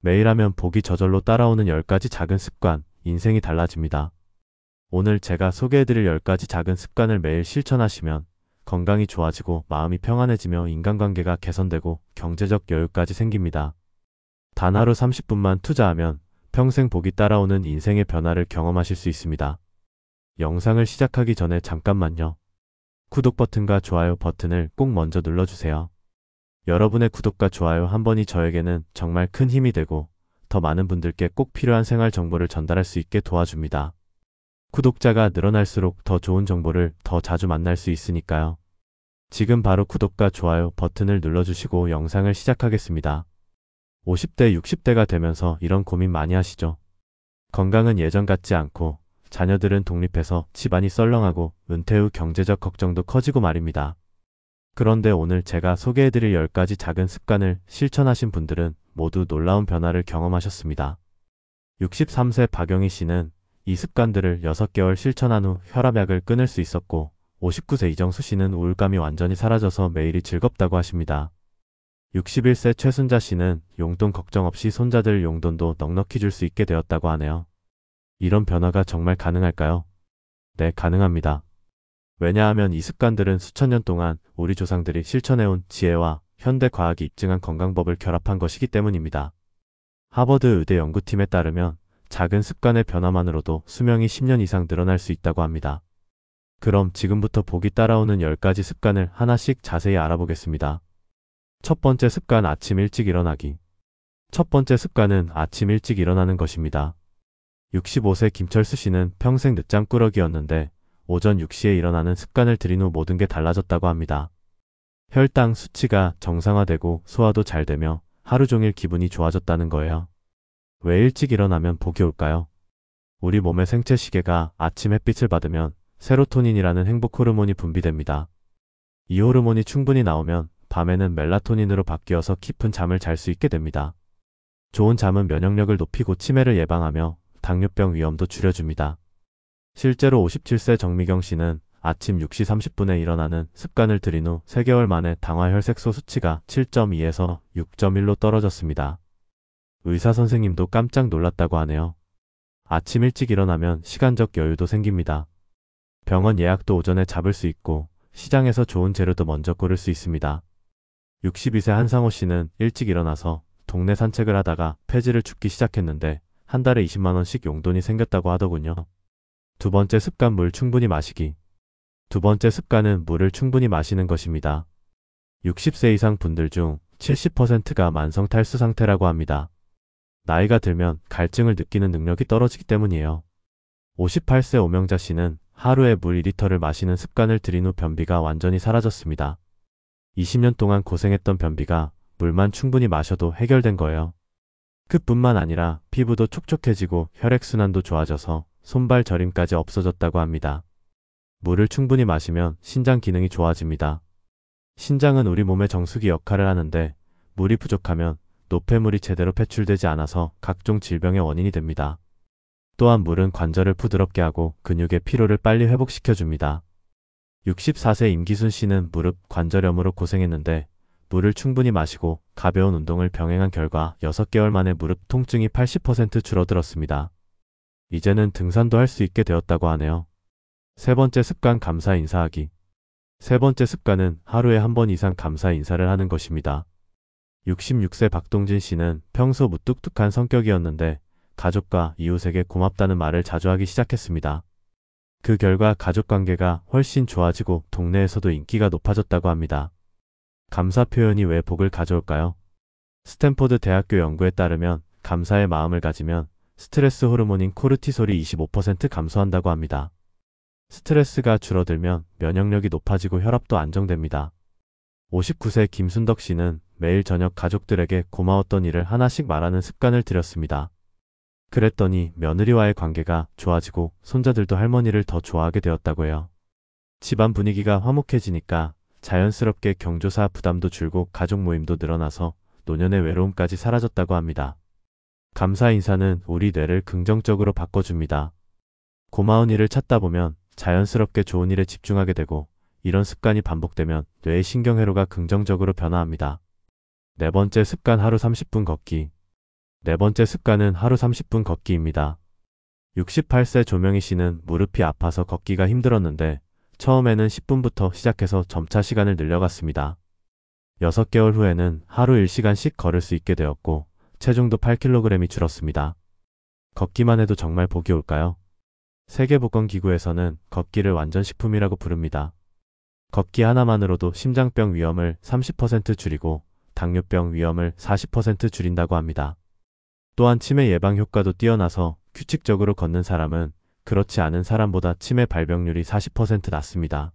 매일 하면 복이 저절로 따라오는 10가지 작은 습관, 인생이 달라집니다. 오늘 제가 소개해드릴 10가지 작은 습관을 매일 실천하시면 건강이 좋아지고 마음이 평안해지며 인간관계가 개선되고 경제적 여유까지 생깁니다. 단 하루 30분만 투자하면 평생 복이 따라오는 인생의 변화를 경험하실 수 있습니다. 영상을 시작하기 전에 잠깐만요. 구독 버튼과 좋아요 버튼을 꼭 먼저 눌러주세요. 여러분의 구독과 좋아요 한 번이 저에게는 정말 큰 힘이 되고 더 많은 분들께 꼭 필요한 생활 정보를 전달할 수 있게 도와줍니다. 구독자가 늘어날수록 더 좋은 정보를 더 자주 만날 수 있으니까요. 지금 바로 구독과 좋아요 버튼을 눌러주시고 영상을 시작하겠습니다. 50대, 60대가 되면서 이런 고민 많이 하시죠? 건강은 예전 같지 않고 자녀들은 독립해서 집안이 썰렁하고 은퇴 후 경제적 걱정도 커지고 말입니다. 그런데 오늘 제가 소개해드릴 10가지 작은 습관을 실천하신 분들은 모두 놀라운 변화를 경험하셨습니다. 63세 박영희 씨는 이 습관들을 6개월 실천한 후 혈압약을 끊을 수 있었고, 59세 이정수 씨는 우울감이 완전히 사라져서 매일이 즐겁다고 하십니다. 61세 최순자 씨는 용돈 걱정 없이 손자들 용돈도 넉넉히 줄 수 있게 되었다고 하네요. 이런 변화가 정말 가능할까요? 네, 가능합니다. 왜냐하면 이 습관들은 수천 년 동안 우리 조상들이 실천해온 지혜와 현대 과학이 입증한 건강법을 결합한 것이기 때문입니다. 하버드 의대 연구팀에 따르면 작은 습관의 변화만으로도 수명이 10년 이상 늘어날 수 있다고 합니다. 그럼 지금부터 복이 따라오는 10가지 습관을 하나씩 자세히 알아보겠습니다. 첫 번째 습관, 아침 일찍 일어나기. 첫 번째 습관은 아침 일찍 일어나는 것입니다. 65세 김철수 씨는 평생 늦잠꾸러기였는데 오전 6시에 일어나는 습관을 들인 후 모든 게 달라졌다고 합니다. 혈당 수치가 정상화되고 소화도 잘 되며 하루 종일 기분이 좋아졌다는 거예요. 왜 일찍 일어나면 복이 올까요? 우리 몸의 생체 시계가 아침 햇빛을 받으면 세로토닌이라는 행복 호르몬이 분비됩니다. 이 호르몬이 충분히 나오면 밤에는 멜라토닌으로 바뀌어서 깊은 잠을 잘 수 있게 됩니다. 좋은 잠은 면역력을 높이고 치매를 예방하며 당뇨병 위험도 줄여줍니다. 실제로 57세 정미경 씨는 아침 6시 30분에 일어나는 습관을 들인 후 3개월 만에 당화혈색소 수치가 7.2에서 6.1로 떨어졌습니다. 의사 선생님도 깜짝 놀랐다고 하네요. 아침 일찍 일어나면 시간적 여유도 생깁니다. 병원 예약도 오전에 잡을 수 있고 시장에서 좋은 재료도 먼저 고를 수 있습니다. 62세 한상호 씨는 일찍 일어나서 동네 산책을 하다가 폐지를 줍기 시작했는데 한 달에 20만 원씩 용돈이 생겼다고 하더군요. 두 번째 습관, 물 충분히 마시기. 두 번째 습관은 물을 충분히 마시는 것입니다. 60세 이상 분들 중 70%가 만성 탈수 상태라고 합니다. 나이가 들면 갈증을 느끼는 능력이 떨어지기 때문이에요. 58세 오명자 씨는 하루에 물 2리터를 마시는 습관을 들인 후 변비가 완전히 사라졌습니다. 20년 동안 고생했던 변비가 물만 충분히 마셔도 해결된 거예요. 그뿐만 아니라 피부도 촉촉해지고 혈액순환도 좋아져서 손발 저림까지 없어졌다고 합니다. 물을 충분히 마시면 신장 기능이 좋아집니다. 신장은 우리 몸의 정수기 역할을 하는데 물이 부족하면 노폐물이 제대로 배출되지 않아서 각종 질병의 원인이 됩니다. 또한 물은 관절을 부드럽게 하고 근육의 피로를 빨리 회복시켜줍니다. 64세 임기순 씨는 무릎 관절염으로 고생했는데 물을 충분히 마시고 가벼운 운동을 병행한 결과 6개월 만에 무릎 통증이 80% 줄어들었습니다. 이제는 등산도 할 수 있게 되었다고 하네요. 세 번째 습관, 감사 인사하기. 세 번째 습관은 하루에 한 번 이상 감사 인사를 하는 것입니다. 66세 박동진 씨는 평소 무뚝뚝한 성격이었는데 가족과 이웃에게 고맙다는 말을 자주 하기 시작했습니다. 그 결과 가족관계가 훨씬 좋아지고 동네에서도 인기가 높아졌다고 합니다. 감사 표현이 왜 복을 가져올까요? 스탠포드 대학교 연구에 따르면 감사의 마음을 가지면 스트레스 호르몬인 코르티솔이 25% 감소한다고 합니다. 스트레스가 줄어들면 면역력이 높아지고 혈압도 안정됩니다. 59세 김순덕 씨는 매일 저녁 가족들에게 고마웠던 일을 하나씩 말하는 습관을 들였습니다. 그랬더니 며느리와의 관계가 좋아지고 손자들도 할머니를 더 좋아하게 되었다고 해요. 집안 분위기가 화목해지니까 자연스럽게 경조사 부담도 줄고 가족 모임도 늘어나서 노년의 외로움까지 사라졌다고 합니다. 감사 인사는 우리 뇌를 긍정적으로 바꿔줍니다. 고마운 일을 찾다 보면 자연스럽게 좋은 일에 집중하게 되고 이런 습관이 반복되면 뇌의 신경회로가 긍정적으로 변화합니다. 네 번째 습관, 하루 30분 걷기. 네 번째 습관은 하루 30분 걷기입니다. 68세 조명희 씨는 무릎이 아파서 걷기가 힘들었는데 처음에는 10분부터 시작해서 점차 시간을 늘려갔습니다. 6개월 후에는 하루 1시간씩 걸을 수 있게 되었고 체중도 8kg이 줄었습니다. 걷기만 해도 정말 복이 올까요? 세계보건기구에서는 걷기를 완전식품이라고 부릅니다. 걷기 하나만으로도 심장병 위험을 30% 줄이고 당뇨병 위험을 40% 줄인다고 합니다. 또한 치매 예방 효과도 뛰어나서 규칙적으로 걷는 사람은 그렇지 않은 사람보다 치매 발병률이 40% 낮습니다.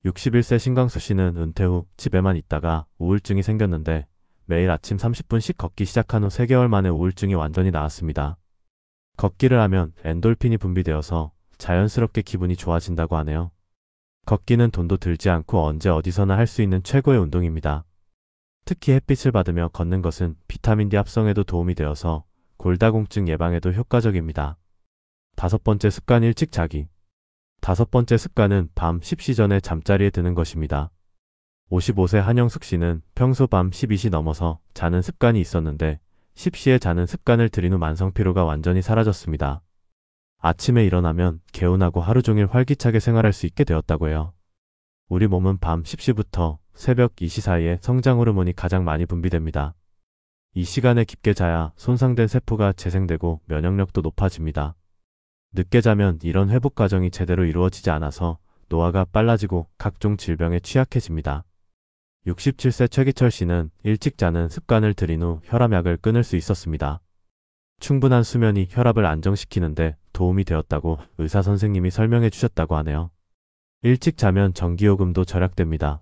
61세 신광수 씨는 은퇴 후 집에만 있다가 우울증이 생겼는데 매일 아침 30분씩 걷기 시작한 후 3개월 만에 우울증이 완전히 나았습니다. 걷기를 하면 엔돌핀이 분비되어서 자연스럽게 기분이 좋아진다고 하네요. 걷기는 돈도 들지 않고 언제 어디서나 할 수 있는 최고의 운동입니다. 특히 햇빛을 받으며 걷는 것은 비타민 D 합성에도 도움이 되어서 골다공증 예방에도 효과적입니다. 5번째 습관 일찍 자기. 5번째 습관은 밤 10시 전에 잠자리에 드는 것입니다. 55세 한영숙 씨는 평소 밤 12시 넘어서 자는 습관이 있었는데 10시에 자는 습관을 들인 후 만성피로가 완전히 사라졌습니다. 아침에 일어나면 개운하고 하루 종일 활기차게 생활할 수 있게 되었다고 해요. 우리 몸은 밤 10시부터 새벽 2시 사이에 성장 호르몬이 가장 많이 분비됩니다. 이 시간에 깊게 자야 손상된 세포가 재생되고 면역력도 높아집니다. 늦게 자면 이런 회복 과정이 제대로 이루어지지 않아서 노화가 빨라지고 각종 질병에 취약해집니다. 67세 최기철 씨는 일찍 자는 습관을 들인 후 혈압약을 끊을 수 있었습니다. 충분한 수면이 혈압을 안정시키는데 도움이 되었다고 의사 선생님이 설명해 주셨다고 하네요. 일찍 자면 전기요금도 절약됩니다.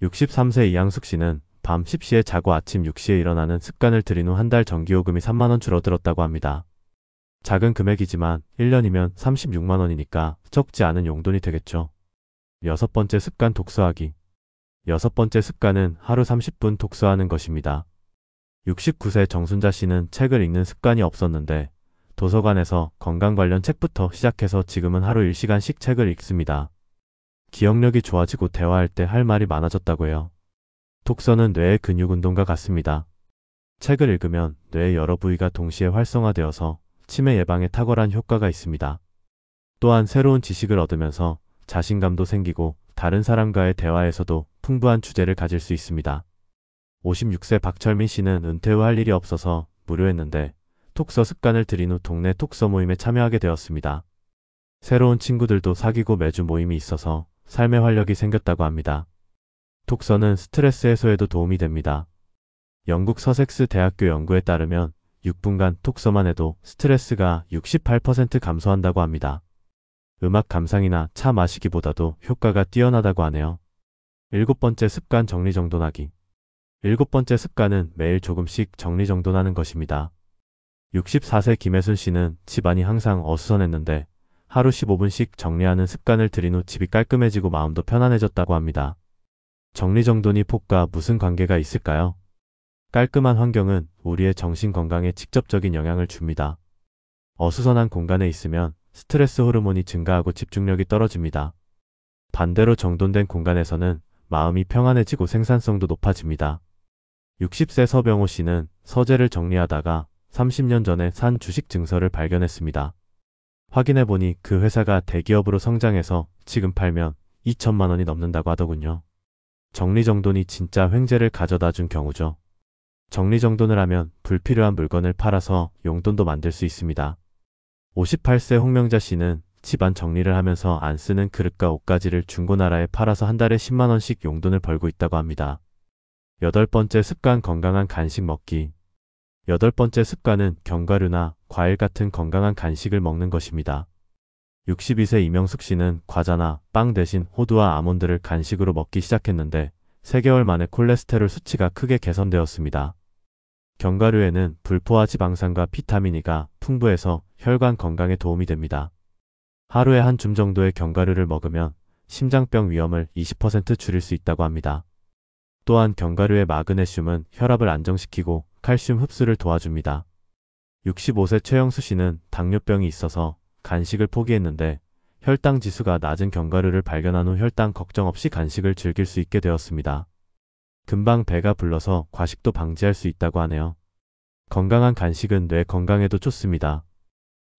63세 이양숙 씨는 밤 10시에 자고 아침 6시에 일어나는 습관을 들인 후 한 달 전기요금이 3만원 줄어들었다고 합니다. 작은 금액이지만 1년이면 36만원이니까 적지 않은 용돈이 되겠죠. 6번째 습관 독서하기. 6번째 습관은 하루 30분 독서하는 것입니다. 69세 정순자 씨는 책을 읽는 습관이 없었는데 도서관에서 건강 관련 책부터 시작해서 지금은 하루 1시간씩 책을 읽습니다. 기억력이 좋아지고 대화할 때 할 말이 많아졌다고 해요. 독서는 뇌의 근육 운동과 같습니다. 책을 읽으면 뇌의 여러 부위가 동시에 활성화되어서 치매 예방에 탁월한 효과가 있습니다. 또한 새로운 지식을 얻으면서 자신감도 생기고 다른 사람과의 대화에서도 풍부한 주제를 가질 수 있습니다. 56세 박철민 씨는 은퇴 후 할 일이 없어서 무료했는데 독서 습관을 들인 후 동네 독서 모임에 참여하게 되었습니다. 새로운 친구들도 사귀고 매주 모임이 있어서 삶의 활력이 생겼다고 합니다. 독서는 스트레스 해소에도 도움이 됩니다. 영국 서섹스 대학교 연구에 따르면 6분간 독서만 해도 스트레스가 68% 감소한다고 합니다. 음악 감상이나 차 마시기보다도 효과가 뛰어나다고 하네요. 7번째 습관 정리정돈하기. 7번째 습관은 매일 조금씩 정리정돈하는 것입니다. 64세 김혜순 씨는 집안이 항상 어수선했는데 하루 15분씩 정리하는 습관을 들인 후 집이 깔끔해지고 마음도 편안해졌다고 합니다. 정리정돈이 폭과 무슨 관계가 있을까요? 깔끔한 환경은 우리의 정신 건강에 직접적인 영향을 줍니다. 어수선한 공간에 있으면 스트레스 호르몬이 증가하고 집중력이 떨어집니다. 반대로 정돈된 공간에서는 마음이 평안해지고 생산성도 높아집니다. 60세 서병호 씨는 서재를 정리하다가 30년 전에 산 주식 증서를 발견했습니다. 확인해보니 그 회사가 대기업으로 성장해서 지금 팔면 2천만 원이 넘는다고 하더군요. 정리정돈이 진짜 횡재를 가져다 준 경우죠. 정리정돈을 하면 불필요한 물건을 팔아서 용돈도 만들 수 있습니다. 58세 홍명자 씨는 집안 정리를 하면서 안 쓰는 그릇과 옷가지를 중고나라에 팔아서 한 달에 10만 원씩 용돈을 벌고 있다고 합니다. 8번째 습관 건강한 간식 먹기. 8번째 습관은 견과류나 과일 같은 건강한 간식을 먹는 것입니다. 62세 이명숙 씨는 과자나 빵 대신 호두와 아몬드를 간식으로 먹기 시작했는데 3개월 만에 콜레스테롤 수치가 크게 개선되었습니다. 견과류에는 불포화 지방산과 비타민 E가 풍부해서 혈관 건강에 도움이 됩니다. 하루에 한 줌 정도의 견과류를 먹으면 심장병 위험을 20% 줄일 수 있다고 합니다. 또한 견과류의 마그네슘은 혈압을 안정시키고 칼슘 흡수를 도와줍니다. 65세 최영수 씨는 당뇨병이 있어서 간식을 포기했는데 혈당 지수가 낮은 견과류를 발견한 후 혈당 걱정 없이 간식을 즐길 수 있게 되었습니다. 금방 배가 불러서 과식도 방지할 수 있다고 하네요. 건강한 간식은 뇌 건강에도 좋습니다.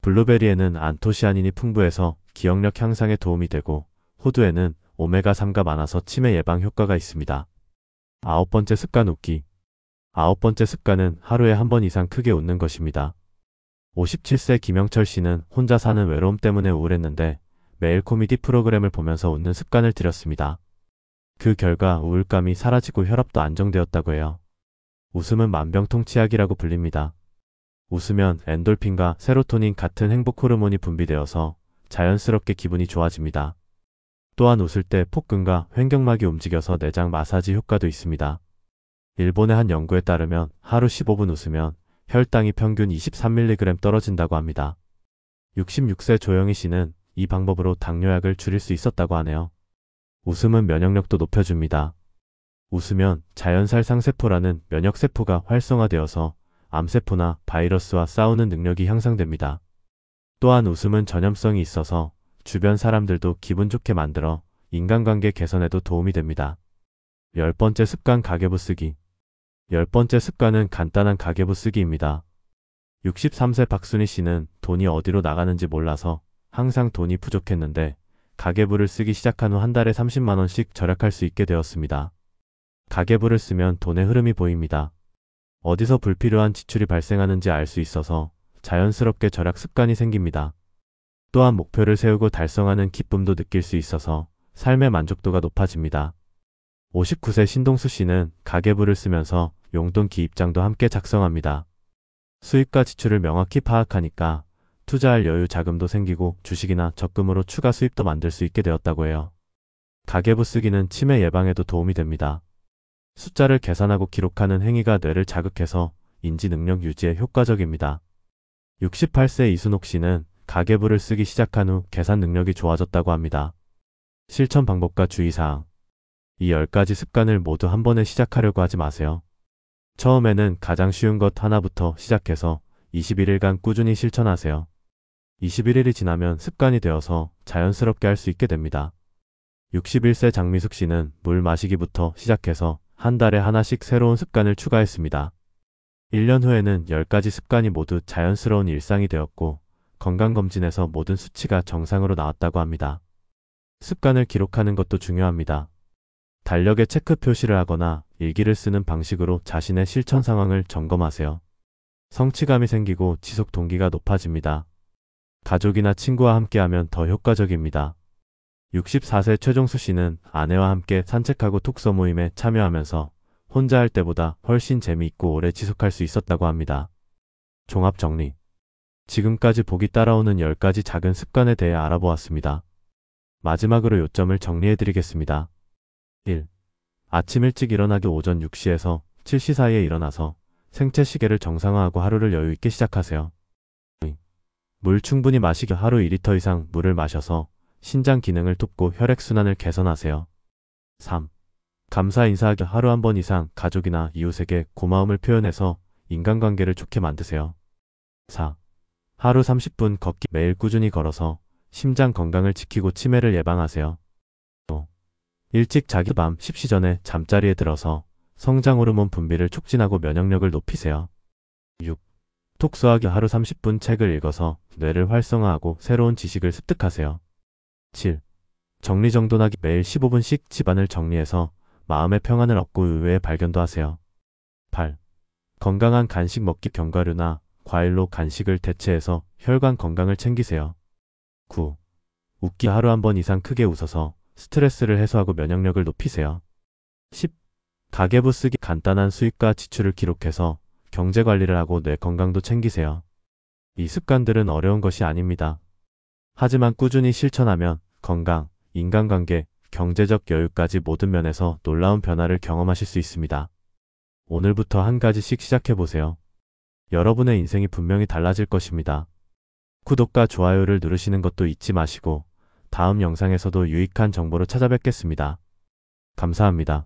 블루베리에는 안토시아닌이 풍부해서 기억력 향상에 도움이 되고 호두에는 오메가3가 많아서 치매 예방 효과가 있습니다. 9번째 습관 웃기. 9번째 습관은 하루에 한 번 이상 크게 웃는 것입니다. 57세 김영철 씨는 혼자 사는 외로움 때문에 우울했는데 매일 코미디 프로그램을 보면서 웃는 습관을 들였습니다. 그 결과 우울감이 사라지고 혈압도 안정되었다고 해요. 웃음은 만병통치약이라고 불립니다. 웃으면 엔돌핀과 세로토닌 같은 행복 호르몬이 분비되어서 자연스럽게 기분이 좋아집니다. 또한 웃을 때 폭근과 횡격막이 움직여서 내장 마사지 효과도 있습니다. 일본의 한 연구에 따르면 하루 15분 웃으면 혈당이 평균 23mg 떨어진다고 합니다. 66세 조영희 씨는 이 방법으로 당뇨약을 줄일 수 있었다고 하네요. 웃음은 면역력도 높여줍니다. 웃으면 자연살 상세포라는 면역세포가 활성화되어서 암세포나 바이러스와 싸우는 능력이 향상됩니다. 또한 웃음은 전염성이 있어서 주변 사람들도 기분 좋게 만들어 인간관계 개선에도 도움이 됩니다. 10번째 습관 가계부 쓰기. 10번째 습관은 간단한 가계부 쓰기입니다. 63세 박순희 씨는 돈이 어디로 나가는지 몰라서 항상 돈이 부족했는데 가계부를 쓰기 시작한 후 한 달에 30만 원씩 절약할 수 있게 되었습니다. 가계부를 쓰면 돈의 흐름이 보입니다. 어디서 불필요한 지출이 발생하는지 알 수 있어서 자연스럽게 절약 습관이 생깁니다. 또한 목표를 세우고 달성하는 기쁨도 느낄 수 있어서 삶의 만족도가 높아집니다. 59세 신동수 씨는 가계부를 쓰면서 용돈 기입장도 함께 작성합니다. 수입과 지출을 명확히 파악하니까 투자할 여유 자금도 생기고 주식이나 적금으로 추가 수입도 만들 수 있게 되었다고 해요. 가계부 쓰기는 치매 예방에도 도움이 됩니다. 숫자를 계산하고 기록하는 행위가 뇌를 자극해서 인지 능력 유지에 효과적입니다. 68세 이순옥 씨는 가계부를 쓰기 시작한 후 계산 능력이 좋아졌다고 합니다. 실천 방법과 주의사항. 이 10가지 습관을 모두 한 번에 시작하려고 하지 마세요. 처음에는 가장 쉬운 것 하나부터 시작해서 21일간 꾸준히 실천하세요. 21일이 지나면 습관이 되어서 자연스럽게 할 수 있게 됩니다. 61세 장미숙 씨는 물 마시기부터 시작해서 한 달에 하나씩 새로운 습관을 추가했습니다. 1년 후에는 10가지 습관이 모두 자연스러운 일상이 되었고 건강검진에서 모든 수치가 정상으로 나왔다고 합니다. 습관을 기록하는 것도 중요합니다. 달력에 체크 표시를 하거나 일기를 쓰는 방식으로 자신의 실천 상황을 점검하세요. 성취감이 생기고 지속 동기가 높아집니다. 가족이나 친구와 함께하면 더 효과적입니다. 64세 최종수 씨는 아내와 함께 산책하고 독서 모임에 참여하면서 혼자 할 때보다 훨씬 재미있고 오래 지속할 수 있었다고 합니다. 종합 정리. 지금까지 보기 따라오는 10가지 작은 습관에 대해 알아보았습니다. 마지막으로 요점을 정리해드리겠습니다. 1. 아침 일찍 일어나기 오전 6시에서 7시 사이에 일어나서 생체 시계를 정상화하고 하루를 여유있게 시작하세요. 2. 물 충분히 마시기 하루 2리터 이상 물을 마셔서 신장 기능을 돕고 혈액순환을 개선하세요. 3. 감사 인사하기 하루 한 번 이상 가족이나 이웃에게 고마움을 표현해서 인간관계를 좋게 만드세요. 4. 하루 30분 걷기 매일 꾸준히 걸어서 심장 건강을 지키고 치매를 예방하세요. 5. 일찍 자기 밤 10시 전에 잠자리에 들어서 성장 호르몬 분비를 촉진하고 면역력을 높이세요. 6. 독서하기 하루 30분 책을 읽어서 뇌를 활성화하고 새로운 지식을 습득하세요. 7. 정리정돈하기 매일 15분씩 집안을 정리해서 마음의 평안을 얻고 의외의 발견도 하세요. 8. 건강한 간식 먹기 견과류나 과일로 간식을 대체해서 혈관 건강을 챙기세요. 9. 웃기 하루 한 번 이상 크게 웃어서 스트레스를 해소하고 면역력을 높이세요. 10. 가계부 쓰기 간단한 수입과 지출을 기록해서 경제관리를 하고 뇌 건강도 챙기세요. 이 습관들은 어려운 것이 아닙니다. 하지만 꾸준히 실천하면 건강, 인간관계, 경제적 여유까지 모든 면에서 놀라운 변화를 경험하실 수 있습니다. 오늘부터 한 가지씩 시작해보세요. 여러분의 인생이 분명히 달라질 것입니다. 구독과 좋아요를 누르시는 것도 잊지 마시고 다음 영상에서도 유익한 정보로 찾아뵙겠습니다. 감사합니다.